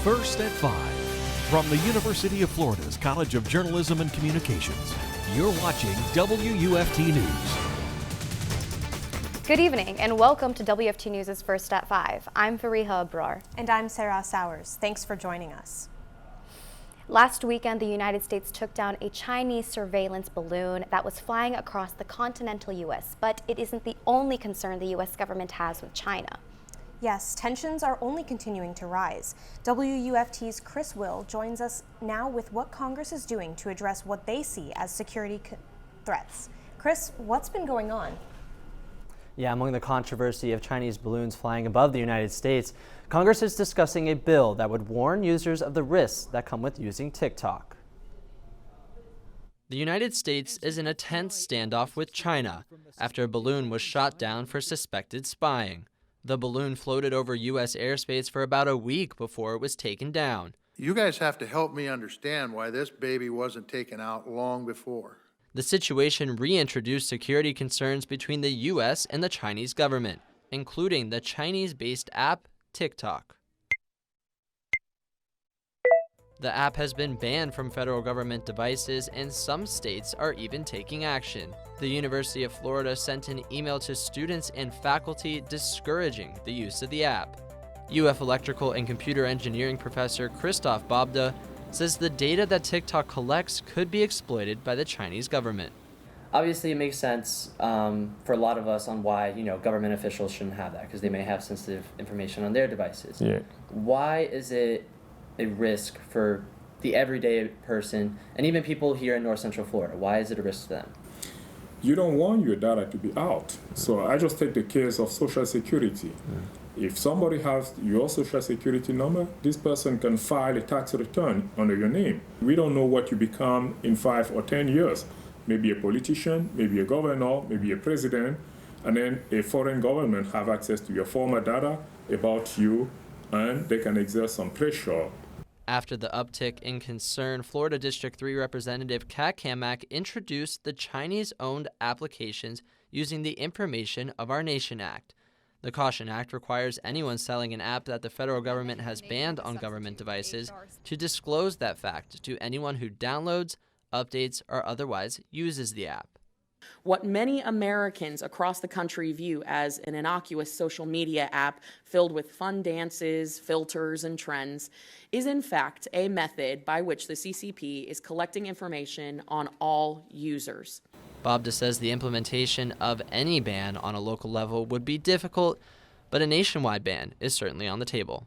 First at 5. From the University of Florida's College of Journalism and Communications, you're watching WUFT News. Good evening and welcome to WFT News' First at 5. I'm Fareeha Abrar. And I'm Serra Sowers. Thanks for joining us. Last weekend, the United States took down a Chinese surveillance balloon that was flying across the continental U.S., but it isn't the only concern the U.S. government has with China. Yes, tensions are only continuing to rise. WUFT's Chris Will joins us now with what Congress is doing to address what they see as security threats. Chris, what's been going on? Yeah, among the controversy of Chinese balloons flying above the United States, Congress is discussing a bill that would warn users of the risks that come with using TikTok. The United States is in a tense standoff with China after a balloon was shot down for suspected spying. The balloon floated over U.S. airspace for about a week before it was taken down. You guys have to help me understand why this baby wasn't taken out long before. The situation reintroduced security concerns between the U.S. and the Chinese government, including the Chinese-based app TikTok. The app has been banned from federal government devices, and some states are even taking action. The University of Florida sent an email to students and faculty discouraging the use of the app. UF Electrical and Computer Engineering professor Christoph Bobda says the data that TikTok collects could be exploited by the Chinese government. Obviously, it makes sense for a lot of us on why, government officials shouldn't have that, because they may have sensitive information on their devices. Yeah. Why is it a risk for the everyday person and even people here in North Central Florida? Why is it a risk to them? You don't want your data to be out. So I just take the case of Social Security. If somebody has your Social Security number, this person can file a tax return under your name. We don't know what you become in 5 or 10 years. Maybe a politician, maybe a governor, maybe a president, and then a foreign government have access to your former data about you, and they can exert some pressure. After the uptick in concern, Florida District 3 Representative Kat Kamak introduced the Chinese-owned applications using the Information of Our Nation Act. The Caution Act requires anyone selling an app that the federal government has banned on government devices to disclose that fact to anyone who downloads, updates, or otherwise uses the app. What many Americans across the country view as an innocuous social media app filled with fun dances, filters, and trends is in fact a method by which the CCP is collecting information on all users. Bobda says the implementation of any ban on a local level would be difficult, but a nationwide ban is certainly on the table.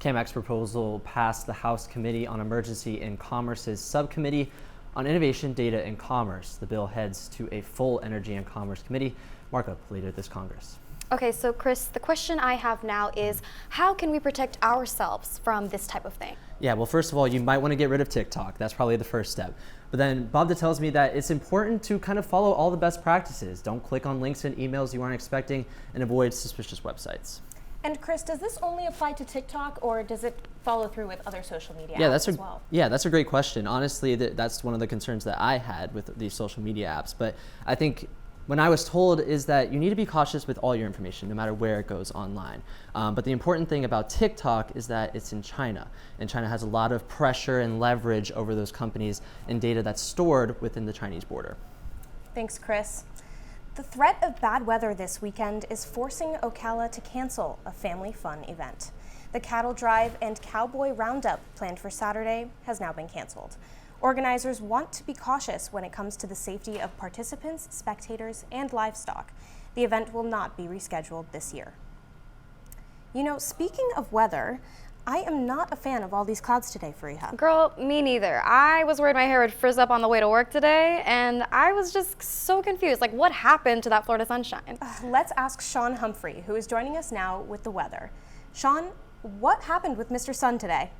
Kamak's proposal passed the House Committee on Emergency and Commerce's Subcommittee on Innovation, Data, and Commerce. The bill heads to a full Energy and Commerce Committee markup later this Congress. Okay, so Chris, the question I have now is, how can we protect ourselves from this type of thing? Yeah, well, first of all, you might want to get rid of TikTok. That's probably the first step. But then Bobda tells me that it's important to kind of follow all the best practices. Don't click on links and emails you aren't expecting, and avoid suspicious websites. And Chris, does this only apply to TikTok, or does it follow through with other social media apps as well? Yeah, that's a great question. Honestly, that's one of the concerns that I had with these social media apps. But I think when I was told is that you need to be cautious with all your information, no matter where it goes online. But the important thing about TikTok is that it's in China, and China has a lot of pressure and leverage over those companies and data that's stored within the Chinese border. Thanks, Chris. The threat of bad weather this weekend is forcing Ocala to cancel a family fun event. The cattle drive and cowboy roundup planned for Saturday has now been canceled. Organizers want to be cautious when it comes to the safety of participants, spectators, and livestock. The event will not be rescheduled this year. Speaking of weather, I am not a fan of all these clouds today, Fareeha. Girl, me neither. I was worried my hair would frizz up on the way to work today, and I was just so confused. Like, what happened to that Florida sunshine? Let's ask Shawn Humphrey, who is joining us now with the weather. Shawn, what happened with Mr. Sun today?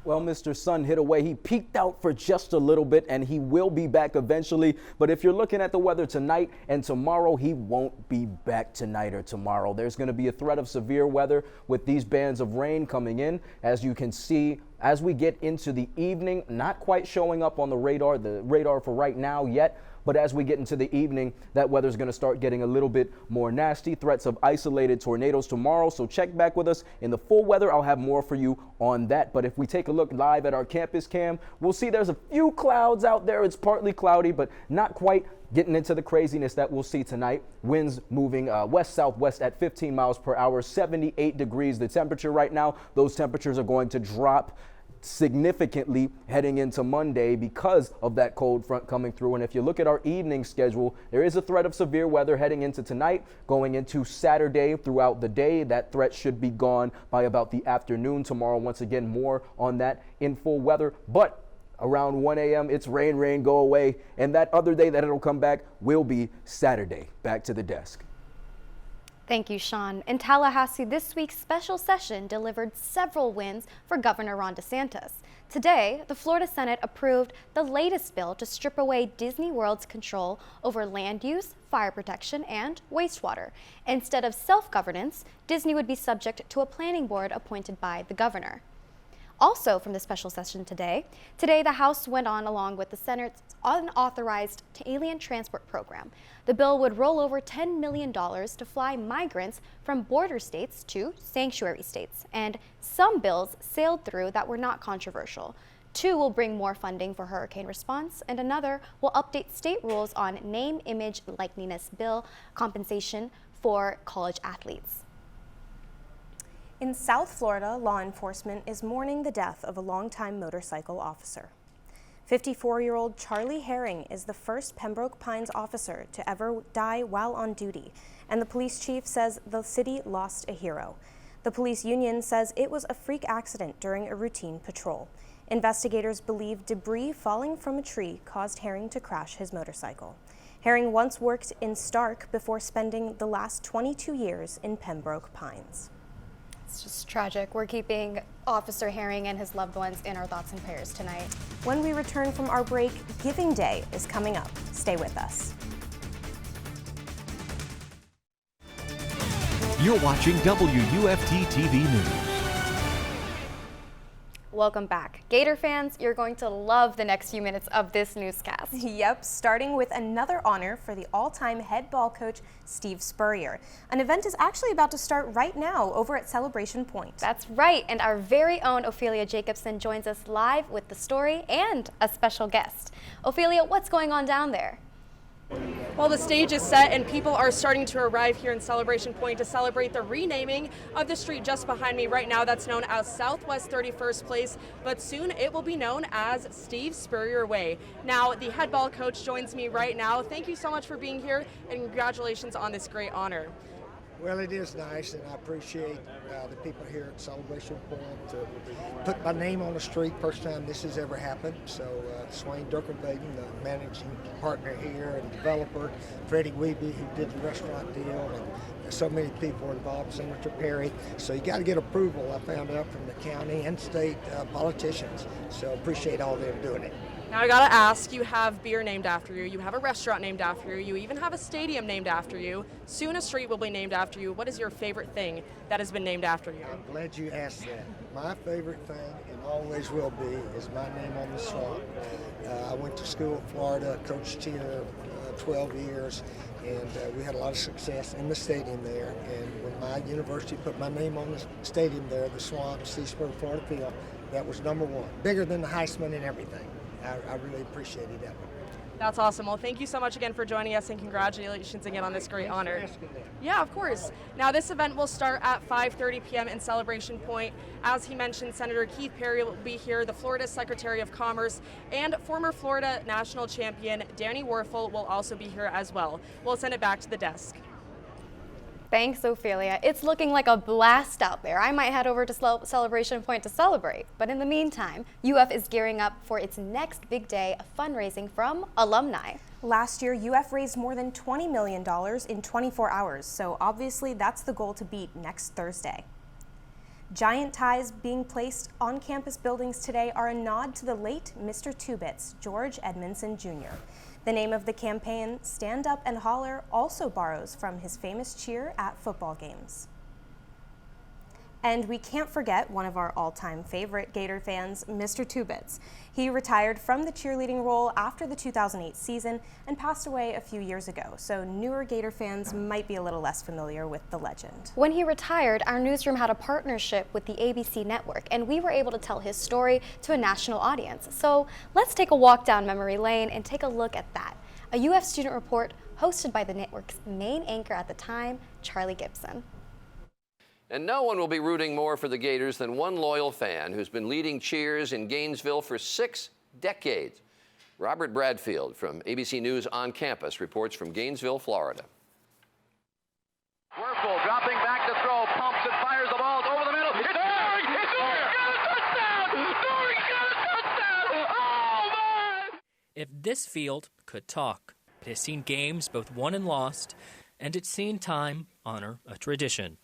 Well, Mr. Sun hit away. He peaked out for just a little bit, and he will be back eventually. But if you're looking at the weather tonight and tomorrow, he won't be back tonight or tomorrow. There's going to be a threat of severe weather with these bands of rain coming in. As you can see, as we get into the evening, not quite showing up on the radar for right now yet, But as we get into the evening, that weather's going to start getting a little bit more nasty. Threats of isolated tornadoes tomorrow. So check back with us in the full weather. I'll have more for you on that. But if we take a look live at our campus cam, we'll see there's a few clouds out there. It's partly cloudy, but not quite getting into the craziness that we'll see tonight. Winds moving west-southwest at 15 miles per hour, 78 degrees the temperature right now. Those temperatures are going to drop significantly heading into Monday because of that cold front coming through. And if you look at our evening schedule, there is a threat of severe weather heading into tonight, going into Saturday throughout the day. That threat should be gone by about the afternoon tomorrow. Once again, more on that in full weather. But around 1 a.m., it's rain, go away. And that other day that it'll come back will be Saturday. Back to the desk. Thank you, Shawn. In Tallahassee, this week's special session delivered several wins for Governor Ron DeSantis. Today, the Florida Senate approved the latest bill to strip away Disney World's control over land use, fire protection, and wastewater. Instead of self-governance, Disney would be subject to a planning board appointed by the governor. Also from the special session today, the House went on along with the Senate's unauthorized alien transport program. The bill would roll over $10 million to fly migrants from border states to sanctuary states, and some bills sailed through that were not controversial. Two will bring more funding for hurricane response, and another will update state rules on name, image, likeness bill compensation for college athletes. In South Florida, law enforcement is mourning the death of a longtime motorcycle officer. 54-year-old Charlie Herring is the first Pembroke Pines officer to ever die while on duty, and the police chief says the city lost a hero. The police union says it was a freak accident during a routine patrol. Investigators believe debris falling from a tree caused Herring to crash his motorcycle. Herring once worked in Stark before spending the last 22 years in Pembroke Pines. It's just tragic. We're keeping Officer Herring and his loved ones in our thoughts and prayers tonight. When we return from our break, Giving Day is coming up. Stay with us. You're watching WUFT-TV News. Welcome back. Gator fans, you're going to love the next few minutes of this newscast. Yep, starting with another honor for the all-time head ball coach, Steve Spurrier. An event is actually about to start right now over at Celebration Point. That's right, and our very own Ophelie Jacobson joins us live with the story and a special guest. Ophelie, what's going on down there? Well, the stage is set and people are starting to arrive here in Celebration Point to celebrate the renaming of the street just behind me right now that's known as Southwest 31st Place, but soon it will be known as Steve Spurrier Way. Now, the head ball coach joins me right now. Thank you so much for being here and congratulations on this great honor. Well, it is nice, and I appreciate the people here at Celebration Point to put my name on the street. First time this has ever happened. So Swain Durkin-Baden, the managing partner here and developer, Freddie Weeby, who did the restaurant deal, and so many people involved, Senator Perry. So you got to get approval, I found out, from the county and state politicians. So appreciate all them doing it. Now I gotta ask, you have beer named after you, you have a restaurant named after you, you even have a stadium named after you. Soon a street will be named after you. What is your favorite thing that has been named after you? I'm glad you asked that. My favorite thing, and always will be, is my name on the swamp. I went to school in Florida, coached here 12 years, and we had a lot of success in the stadium there. And when my university put my name on the stadium there, the Swamp, Seasport, Florida Field, that was number one. Bigger than the Heisman and everything. I really appreciated that one. That's awesome. Well, thank you so much again for joining us, and congratulations again on this great honor. Yeah, of course. Now, this event will start at 5:30 p.m. in Celebration Point. As he mentioned, Senator Keith Perry will be here, the Florida Secretary of Commerce, and former Florida national champion Danny Werfel will also be here as well. We'll send it back to the desk. Thanks, Ophelia. It's looking like a blast out there. I might head over to Celebration Point to celebrate. But in the meantime, UF is gearing up for its next big day of fundraising from alumni. Last year, UF raised more than $20 million in 24 hours, so obviously that's the goal to beat next Thursday. Giant ties being placed on campus buildings today are a nod to the late Mr. Two-Bits, George Edmondson Jr. The name of the campaign, Stand Up and Holler, also borrows from his famous cheer at football games. And we can't forget one of our all-time favorite Gator fans, Mr. Two Bits. He retired from the cheerleading role after the 2008 season and passed away a few years ago, so newer Gator fans might be a little less familiar with the legend. When he retired, our newsroom had a partnership with the ABC network, and we were able to tell his story to a national audience. So let's take a walk down memory lane and take a look at that. A UF student report hosted by the network's main anchor at the time, Charlie Gibson. And no one will be rooting more for the Gators than one loyal fan who's been leading cheers in Gainesville for 6 decades. Robert Bradfield from ABC News on Campus reports from Gainesville, Florida. Werfel dropping back to throw, pumps and fires the ball over the middle. It's Doring! It's Doring! Got a touchdown! Doring's got a touchdown! Oh, my! If this field could talk, it has seen games both won and lost, and it's seen time honor a tradition.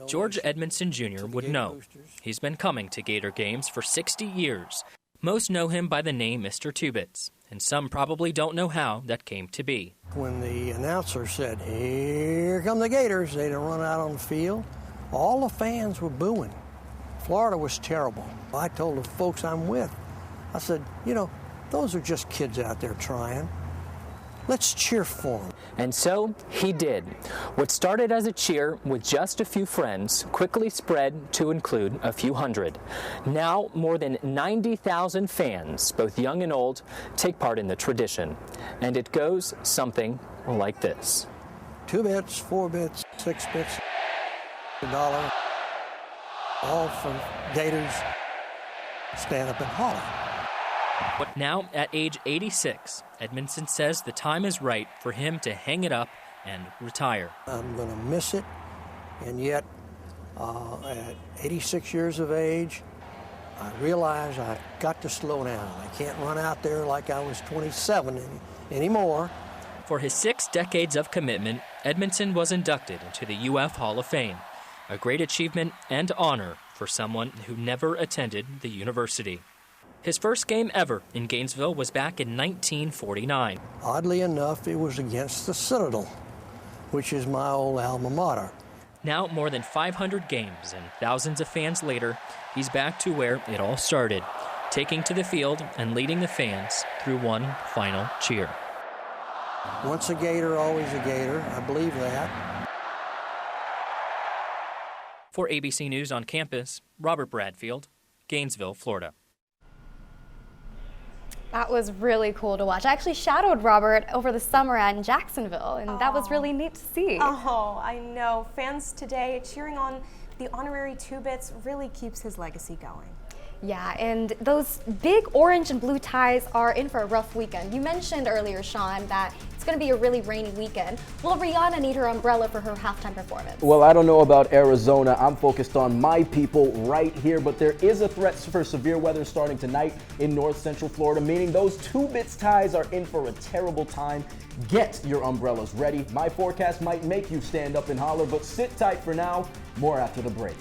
George Edmondson Jr. would know. He's been coming to Gator games for 60 years. Most know him by the name Mr. Two Bits, and some probably don't know how that came to be. When the announcer said, "Here come the Gators," they'd run out on the field. All the fans were booing. Florida was terrible. I told the folks I'm with, I said, you know, those are just kids out there trying. Let's cheer for them. And so he did. What started as a cheer with just a few friends quickly spread to include a few hundred. Now, more than 90,000 fans, both young and old, take part in the tradition. And it goes something like this. 2 bits, 4 bits, 6 bits, $1, all from Gators. Stand up and holler. But now, at age 86, Edmondson says the time is right for him to hang it up and retire. I'm going to miss it, and yet, at 86 years of age, I realize I've got to slow down. I can't run out there like I was 27 anymore. For his 6 decades of commitment, Edmondson was inducted into the UF Hall of Fame, a great achievement and honor for someone who never attended the university. His first game ever in Gainesville was back in 1949. Oddly enough, it was against the Citadel, which is my old alma mater. Now, more than 500 games and thousands of fans later, he's back to where it all started, taking to the field and leading the fans through one final cheer. Once a Gator, always a Gator. I believe that. For ABC News on Campus, Robert Bradfield, Gainesville, Florida. That was really cool to watch. I actually shadowed Robert over the summer in Jacksonville, and that was really neat to see. Oh, I know. Fans today cheering on the honorary Two Bits really keeps his legacy going. Yeah, and those big orange and blue ties are in for a rough weekend. You mentioned earlier, Shawn, that it's going to be a really rainy weekend. Will Rihanna need her umbrella for her halftime performance? Well, I don't know about Arizona. I'm focused on my people right here, but there is a threat for severe weather starting tonight in north central Florida, meaning those Two Bits ties are in for a terrible time. Get your umbrellas ready. My forecast might make you stand up and holler, but sit tight for now. More after the break.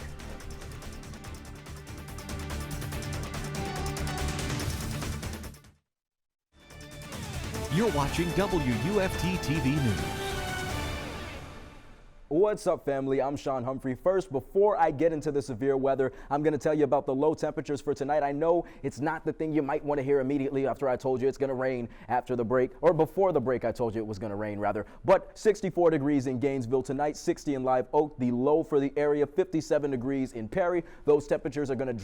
You're watching WUFT-TV News. What's up, family? I'm Shawn Humphrey. First, before I get into the severe weather, I'm going to tell you about the low temperatures for tonight. I know it's not the thing you might want to hear immediately after I told you it's going to rain after the break, or before the break I told you it was going to rain, rather. But 64 degrees in Gainesville tonight, 60 in Live Oak, the low for the area, 57 degrees in Perry. Those temperatures are going to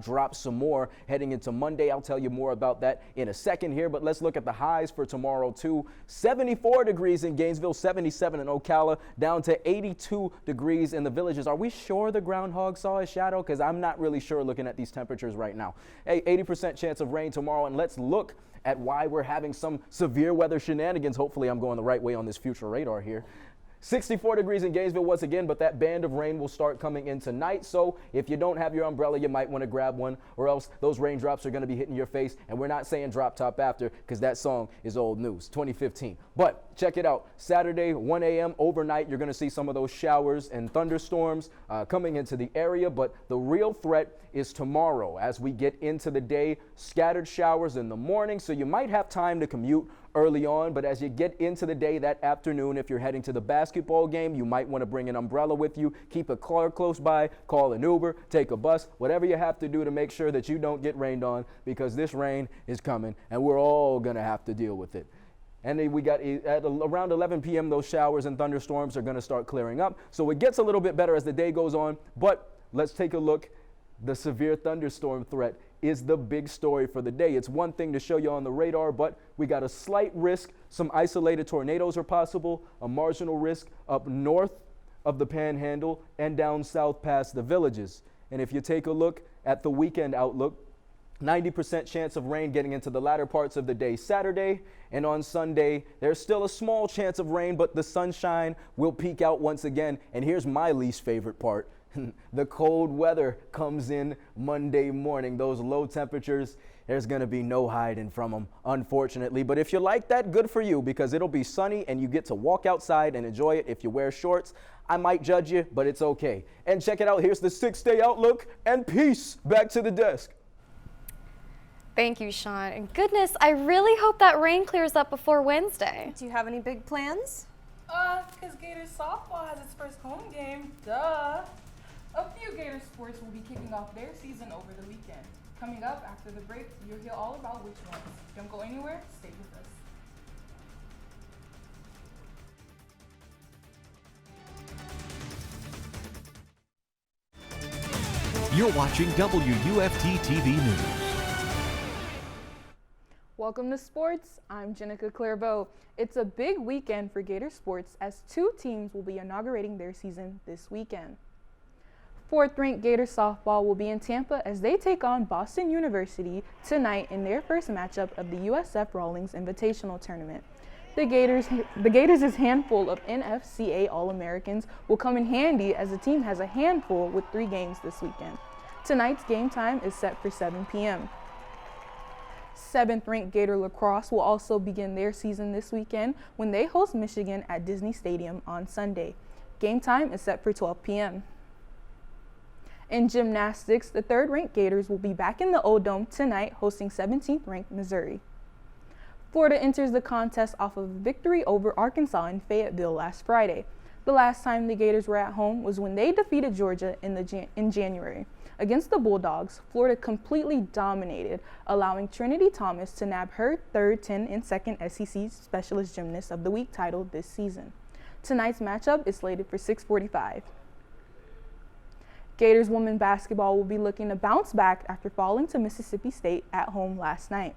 drop some more heading into Monday. I'll tell you more about that in a second here, but let's look at the highs for tomorrow, too. 74 degrees in Gainesville, 77 in Ocala, down to 82 degrees in the Villages. Are we sure the groundhog saw a shadow? Because I'm not really sure looking at these temperatures right now. Hey, 80% chance of rain tomorrow, and let's look at why we're having some severe weather shenanigans. Hopefully I'm going the right way on this future radar here. 64 degrees in Gainesville once again, but that band of rain will start coming in tonight. So if you don't have your umbrella, you might want to grab one, or else those raindrops are going to be hitting your face. And we're not saying drop top after, because that song is old news, 2015. But check it out. Saturday, 1 a.m. overnight, you're going to see some of those showers and thunderstorms coming into the area. But the real threat is tomorrow as we get into the day. Scattered showers in the morning, so you might have time to commute early on, but as you get into the day that afternoon, if you're heading to the basketball game, you might want to bring an umbrella with you, keep a car close by, call an Uber, take a bus, whatever you have to do to make sure that you don't get rained on, because this rain is coming and we're all going to have to deal with it. And then we got at around 11 p.m. those showers and thunderstorms are going to start clearing up. So it gets a little bit better as the day goes on. But let's take a look. The severe thunderstorm threat is the big story for the day. It's one thing to show you on the radar, but we got a slight risk. Some isolated tornadoes are possible, a marginal risk up north of the Panhandle and down south past the villages. And if you take a look at the weekend outlook, 90% chance of rain getting into the latter parts of the day Saturday, and on Sunday there's still a small chance of rain, but the sunshine will peak out once again. And here's my least favorite part. The cold weather comes in Monday morning. Those low temperatures, there's going to be no hiding from them, unfortunately. But if you like that, good for you, because it'll be sunny and you get to walk outside and enjoy it. If you wear shorts, I might judge you, but it's okay. And check it out. Here's the 6-day outlook, and peace. Back to the desk. Thank you, Shawn. And goodness, I really hope that rain clears up before Wednesday. Do you have any big plans? Because Gators softball has its first home game. Duh. A few Gator sports will be kicking off their season over the weekend. Coming up after the break, you'll hear all about which ones. Don't go anywhere, stay with us. You're watching WUFT-TV News. Welcome to sports. I'm Jennie, Clerveaux. It's a big weekend for Gator sports as 2 teams will be inaugurating their season this weekend. 4th-ranked Gator softball will be in Tampa as they take on Boston University tonight in their first matchup of the USF Rawlings Invitational Tournament. The Gators' handful of NFCA All-Americans will come in handy as the team has a handful with 3 games this weekend. Tonight's game time is set for 7 p.m. 7th-ranked Gator lacrosse will also begin their season this weekend when they host Michigan at Disney Stadium on Sunday. Game time is set for 12 p.m. In gymnastics, the 3rd-ranked Gators will be back in the O-Dome tonight hosting 17th-ranked Missouri. Florida enters the contest off of a victory over Arkansas in Fayetteville last Friday. The last time the Gators were at home was when they defeated Georgia in January. Against the Bulldogs, Florida completely dominated, allowing Trinity Thomas to nab her 3rd, 10, and 2nd SEC Specialist Gymnast of the Week title this season. Tonight's matchup is slated for 6:45. Gators women basketball will be looking to bounce back after falling to Mississippi State at home last night.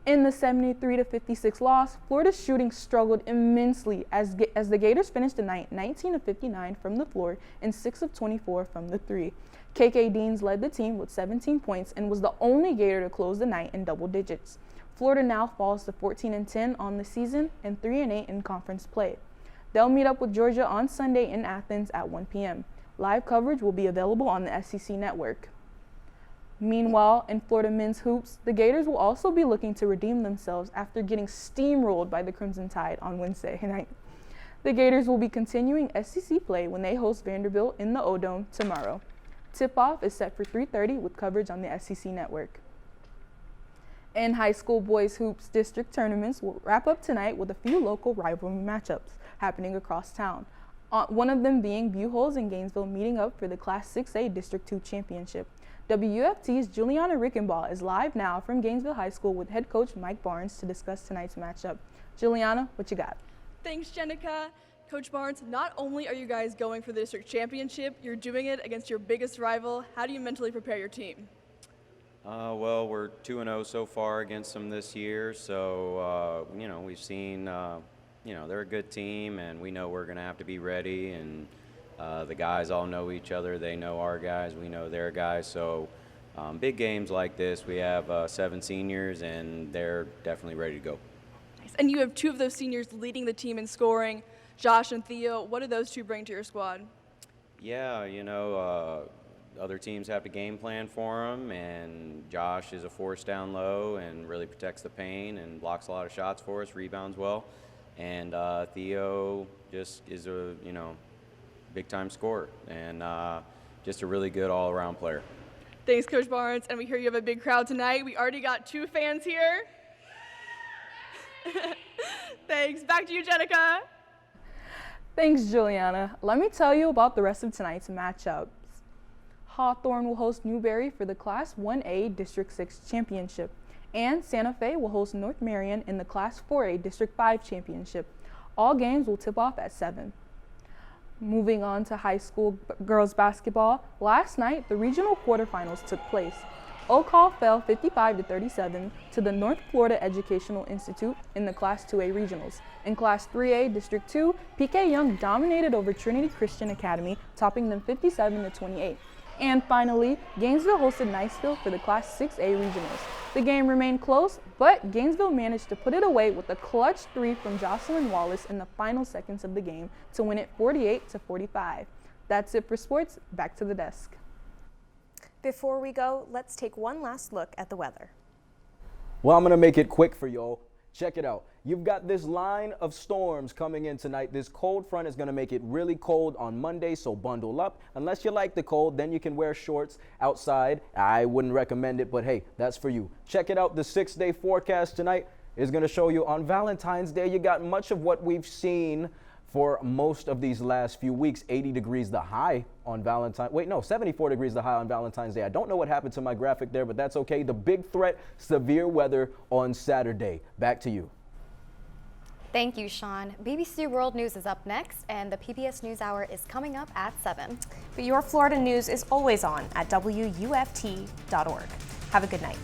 In the 73-56 loss, Florida's shooting struggled immensely as the Gators finished the night 19 of 59 from the floor and 6 of 24 from the 3. KK Deans led the team with 17 points and was the only Gator to close the night in double digits. Florida now falls to 14-10 on the season and 3-8 in conference play. They'll meet up with Georgia on Sunday in Athens at 1 p.m. Live coverage will be available on the SEC network. Meanwhile, in Florida men's hoops, the Gators will also be looking to redeem themselves after getting steamrolled by the Crimson Tide on Wednesday night. The Gators will be continuing SEC play when they host Vanderbilt in the O-Dome tomorrow. Tip-off is set for 3:30 with coverage on the SEC network. In high school boys hoops, district tournaments will wrap up tonight with a few local rivalry matchups happening across town. One of them being Buchholz and Gainesville meeting up for the Class 6A District 2 Championship. WUFT's Julianna Reichenbach is live now from Gainesville High School with head coach Mike Barnes to discuss tonight's matchup. Julianna, what you got? Thanks, Jenica. Coach Barnes, not only are you guys going for the district championship, you're doing it against your biggest rival. How do you mentally prepare your team? Well, we're 2-0 so far against them this year, so, we've seen, they're a good team, and we know we're going to have to be ready, and the guys all know each other. They know our guys. We know their guys. So big games like this, we have 7 seniors, and they're definitely ready to go. Nice. And you have 2 of those seniors leading the team in scoring, Josh and Theo. What do those 2 bring to your squad? Yeah, other teams have to game plan for them, and Josh is a force down low and really protects the paint and blocks a lot of shots for us, rebounds well. And Theo just is a, big-time scorer and just a really good all-around player. Thanks, Coach Barnes. And we hear you have a big crowd tonight. We already got 2 fans here. Thanks. Back to you, Jenica. Thanks, Julianna. Let me tell you about the rest of tonight's matchups. Hawthorne will host Newberry for the Class 1A District 6 Championship, and Santa Fe will host North Marion in the Class 4A District 5 Championship. All games will tip off at 7. Moving on to high school girls basketball, last night the regional quarterfinals took place. Oak Hall fell 55-37 to the North Florida Educational Institute in the Class 2A regionals. In Class 3A District 2, PK Young dominated over Trinity Christian Academy, topping them 57-28. And finally, Gainesville hosted Niceville for the Class 6A regionals. The game remained close, but Gainesville managed to put it away with a clutch 3 from Jocelyn Wallace in the final seconds of the game to win it 48-45. That's it for sports. Back to the desk. Before we go, let's take one last look at the weather. Well, I'm going to make it quick for y'all. Check it out. You've got this line of storms coming in tonight. This cold front is going to make it really cold on Monday, so bundle up. Unless you like the cold, then you can wear shorts outside. I wouldn't recommend it, but hey, that's for you. Check it out. The 6-day forecast tonight is going to show you on Valentine's Day, you got much of what we've seen for most of these last few weeks. 80 degrees the high on Valentine's. Wait, no, 74 degrees the high on Valentine's Day. I don't know what happened to my graphic there, but that's okay. The big threat, severe weather on Saturday. Back to you. Thank you, Shawn. BBC World News is up next, and the PBS NewsHour is coming up at 7. But your Florida news is always on at WUFT.org. Have a good night.